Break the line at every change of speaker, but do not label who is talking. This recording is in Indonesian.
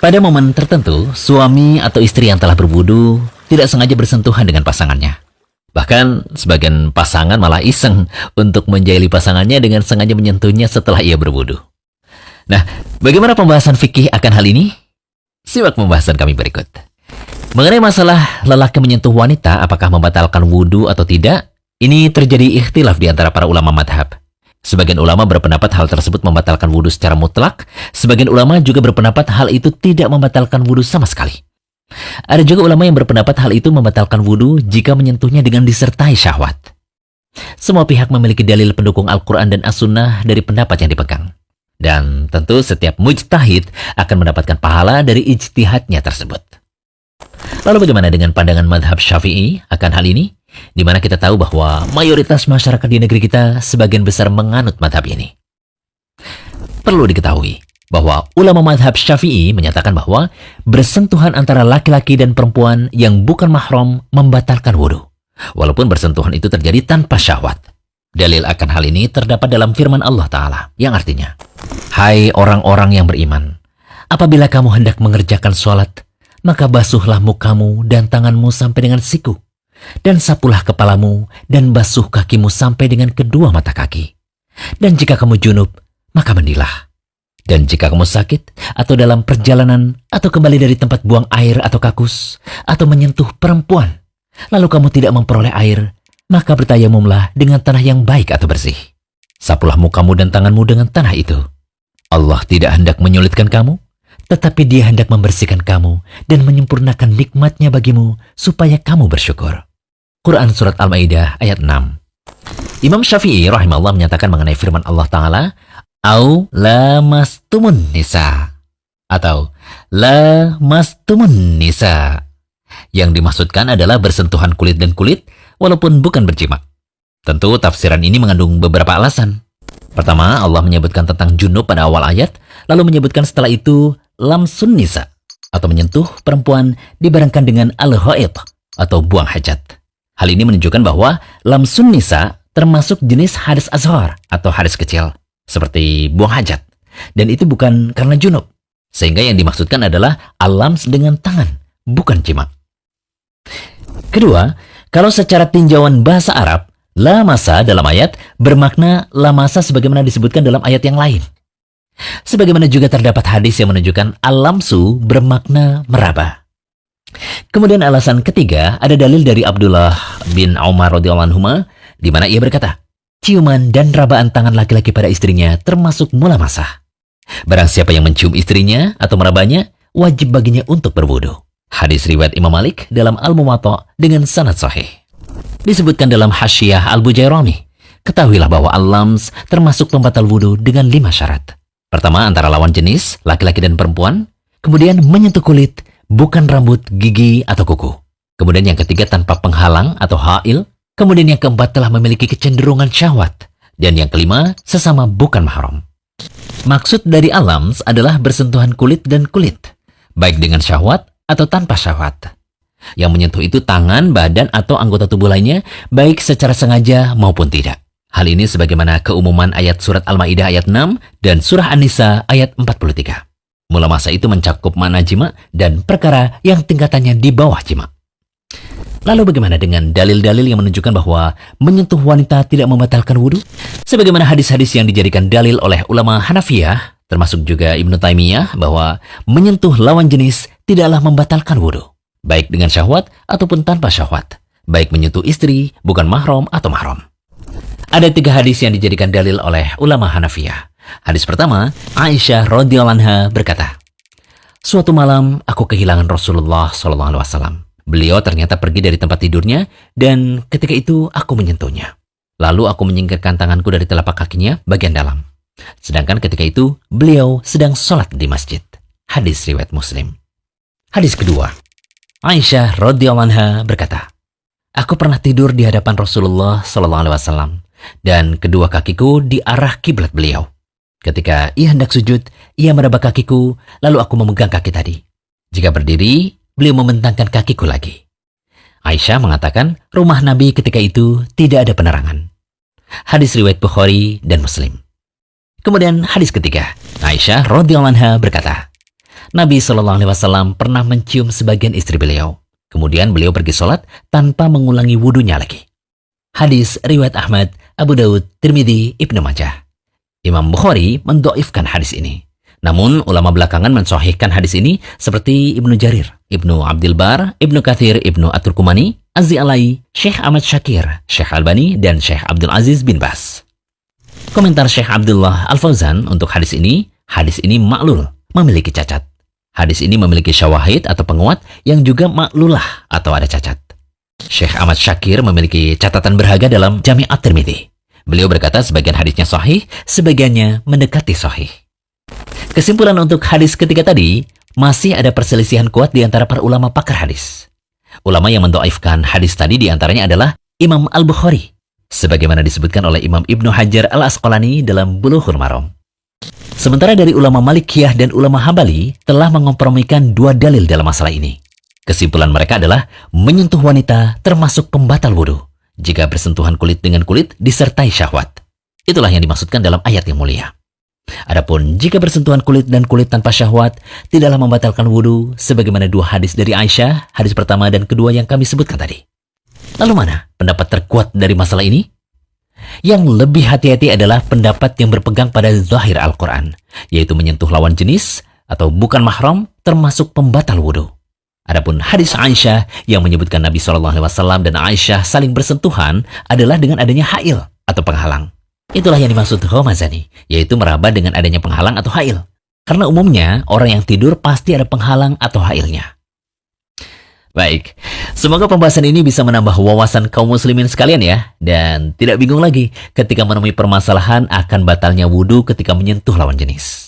Pada momen tertentu, suami atau istri yang telah berwudu tidak sengaja bersentuhan dengan pasangannya. Bahkan, sebagian pasangan malah iseng untuk menjahili pasangannya dengan sengaja menyentuhnya setelah ia berwudu. Nah, bagaimana pembahasan fikih akan hal ini? Simak pembahasan kami berikut. Mengenai masalah lelaki menyentuh wanita, apakah membatalkan wudu atau tidak? Ini terjadi ikhtilaf di antara para ulama madhab. Sebagian ulama berpendapat hal tersebut membatalkan wudu secara mutlak. Sebagian ulama juga berpendapat hal itu tidak membatalkan wudu sama sekali. Ada juga ulama yang berpendapat hal itu membatalkan wudu jika menyentuhnya dengan disertai syahwat. Semua pihak memiliki dalil pendukung Al-Quran dan As-Sunnah dari pendapat yang dipegang. Dan tentu setiap mujtahid akan mendapatkan pahala dari ijtihadnya tersebut. Lalu bagaimana dengan pandangan madhab Syafi'i akan hal ini? Di mana kita tahu bahwa mayoritas masyarakat di negeri kita sebagian besar menganut madhab ini. Perlu diketahui bahwa ulama madhab Syafi'i menyatakan bahwa bersentuhan antara laki-laki dan perempuan yang bukan mahram membatalkan wudu, walaupun bersentuhan itu terjadi tanpa syahwat. Dalil akan hal ini terdapat dalam firman Allah Ta'ala yang artinya, "Hai orang-orang yang beriman, apabila kamu hendak mengerjakan sholat, maka basuhlah mukamu dan tanganmu sampai dengan siku, dan sapulah kepalamu dan basuh kakimu sampai dengan kedua mata kaki. Dan jika kamu junub, maka mandilah. Dan jika kamu sakit, atau dalam perjalanan, atau kembali dari tempat buang air atau kakus, atau menyentuh perempuan, lalu kamu tidak memperoleh air, maka bertayamumlah dengan tanah yang baik atau bersih. Sapulah mukamu dan tanganmu dengan tanah itu. Allah tidak hendak menyulitkan kamu, tetapi Dia hendak membersihkan kamu dan menyempurnakan nikmatnya bagimu supaya kamu bersyukur." Quran Surat Al-Ma'idah ayat 6. Imam Syafi'i rahimahullah menyatakan mengenai firman Allah Ta'ala, "Au lamastumun nisa" atau lamastumun nisa. Yang dimaksudkan adalah bersentuhan kulit dan kulit walaupun bukan berjima. Tentu tafsiran ini mengandung beberapa alasan. Pertama, Allah menyebutkan tentang junub pada awal ayat, lalu menyebutkan setelah itu lamsun nisa atau menyentuh perempuan dibarengkan dengan al-haid atau buang hajat. Hal ini menunjukkan bahwa lamsun nisa termasuk jenis hadas azhar atau hadas kecil, seperti buang hajat. Dan itu bukan karena junub. Sehingga yang dimaksudkan adalah al-lams dengan tangan, bukan jima. Kedua, kalau secara tinjauan bahasa Arab, lamasa dalam ayat bermakna lamasa sebagaimana disebutkan dalam ayat yang lain. Sebagaimana juga terdapat hadis yang menunjukkan al-lamsu bermakna meraba. Kemudian alasan ketiga, ada dalil dari Abdullah bin Umar radhiyallahu anhuma di mana ia berkata, ciuman dan rabaan tangan laki-laki pada istrinya termasuk mulamasah. Barang siapa yang mencium istrinya atau merabanya, wajib baginya untuk berwudu. Hadis riwayat Imam Malik dalam Al-Muwatta dengan sanad sahih. Disebutkan dalam Hasyiyah Al-Bujairami, ketahuilah bahwa al-lams termasuk pembatal wudu dengan 5 syarat. Pertama, antara lawan jenis, laki-laki dan perempuan. Kemudian menyentuh kulit, bukan rambut, gigi, atau kuku. Kemudian yang ketiga tanpa penghalang atau hail. Kemudian yang keempat telah memiliki kecenderungan syahwat. Dan yang kelima, sesama bukan mahram. Maksud dari al-lams adalah bersentuhan kulit dan kulit, baik dengan syahwat atau tanpa syahwat. Yang menyentuh itu tangan, badan, atau anggota tubuh lainnya, baik secara sengaja maupun tidak. Hal ini sebagaimana keumuman ayat surat Al-Ma'idah ayat 6 dan surah An-Nisa ayat 43. Mula masa itu mencakup makna jima dan perkara yang tingkatannya di bawah jima. Lalu bagaimana dengan dalil-dalil yang menunjukkan bahwa menyentuh wanita tidak membatalkan wudu? Sebagaimana hadis-hadis yang dijadikan dalil oleh ulama Hanafiyah, termasuk juga Ibnu Taimiyah, bahwa menyentuh lawan jenis tidaklah membatalkan wudu, baik dengan syahwat ataupun tanpa syahwat, baik menyentuh istri, bukan mahram atau mahram. Ada 3 hadis yang dijadikan dalil oleh ulama Hanafiyah. Hadis pertama, Aisyah radhiyallahu anha berkata, "Suatu malam aku kehilangan Rasulullah SAW. Beliau ternyata pergi dari tempat tidurnya dan ketika itu aku menyentuhnya. Lalu aku menyingkirkan tanganku dari telapak kakinya bagian dalam. Sedangkan ketika itu beliau sedang sholat di masjid." Hadis riwayat Muslim. Hadis kedua, Aisyah radhiyallahu anha berkata, "Aku pernah tidur di hadapan Rasulullah SAW dan kedua kakiku di arah kiblat beliau. Ketika ia hendak sujud, ia meraba kakiku, lalu aku memegang kaki tadi. Jika berdiri, beliau membentangkan kakiku lagi." Aisyah mengatakan rumah Nabi ketika itu tidak ada penerangan. Hadis riwayat Bukhari dan Muslim. Kemudian hadis ketiga, Aisyah radhiyallahu anha berkata, Nabi Shallallahu Alaihi Wasallam pernah mencium sebagian istri beliau. Kemudian beliau pergi sholat tanpa mengulangi wudunya lagi. Hadis riwayat Ahmad, Abu Daud, Tirmidzi, Ibnu Majah. Imam Bukhari mendoifkan hadis ini. Namun ulama belakangan mensahihkan hadis ini seperti Ibnu Jarir, Ibnu Abdul Bar, Ibnu Katsir, Ibnu At-Turkumani, Az-Zi'alai, Syekh Ahmad Syakir, Syekh Albani, dan Syekh Abdul Aziz bin Bas. Komentar Syekh Abdullah Al-Fauzan untuk hadis ini maklul, memiliki cacat. Hadis ini memiliki syawahid atau penguat yang juga maklulah atau ada cacat. Syekh Ahmad Syakir memiliki catatan berharga dalam Jami' At-Tirmidzi. Beliau berkata sebagian hadisnya sahih, sebagiannya mendekati sahih. Kesimpulan untuk hadis ketiga tadi, masih ada perselisihan kuat di antara para ulama pakar hadis. Ulama yang mendoifkan hadis tadi di antaranya adalah Imam Al-Bukhari, sebagaimana disebutkan oleh Imam Ibnu Hajar Al-Asqalani dalam Bulughul Maram. Sementara dari ulama Malikiyah dan ulama Hambali telah mengkompromikan dua dalil dalam masalah ini. Kesimpulan mereka adalah menyentuh wanita termasuk pembatal wudhu jika bersentuhan kulit dengan kulit disertai syahwat. Itulah yang dimaksudkan dalam ayat yang mulia. Adapun jika bersentuhan kulit dan kulit tanpa syahwat tidaklah membatalkan wudhu sebagaimana dua hadis dari Aisyah, hadis pertama dan kedua yang kami sebutkan tadi. Lalu mana pendapat terkuat dari masalah ini? Yang lebih hati-hati adalah pendapat yang berpegang pada zahir Al-Quran, yaitu menyentuh lawan jenis atau bukan mahram termasuk pembatal wudhu. Adapun hadis Aisyah yang menyebutkan Nabi SAW dan Aisyah saling bersentuhan adalah dengan adanya hail atau penghalang. Itulah yang dimaksud Ghamazani, yaitu meraba dengan adanya penghalang atau hail. Karena umumnya orang yang tidur pasti ada penghalang atau hailnya. Baik, semoga pembahasan ini bisa menambah wawasan kaum muslimin sekalian ya. Dan tidak bingung lagi ketika menemui permasalahan akan batalnya wudhu ketika menyentuh lawan jenis.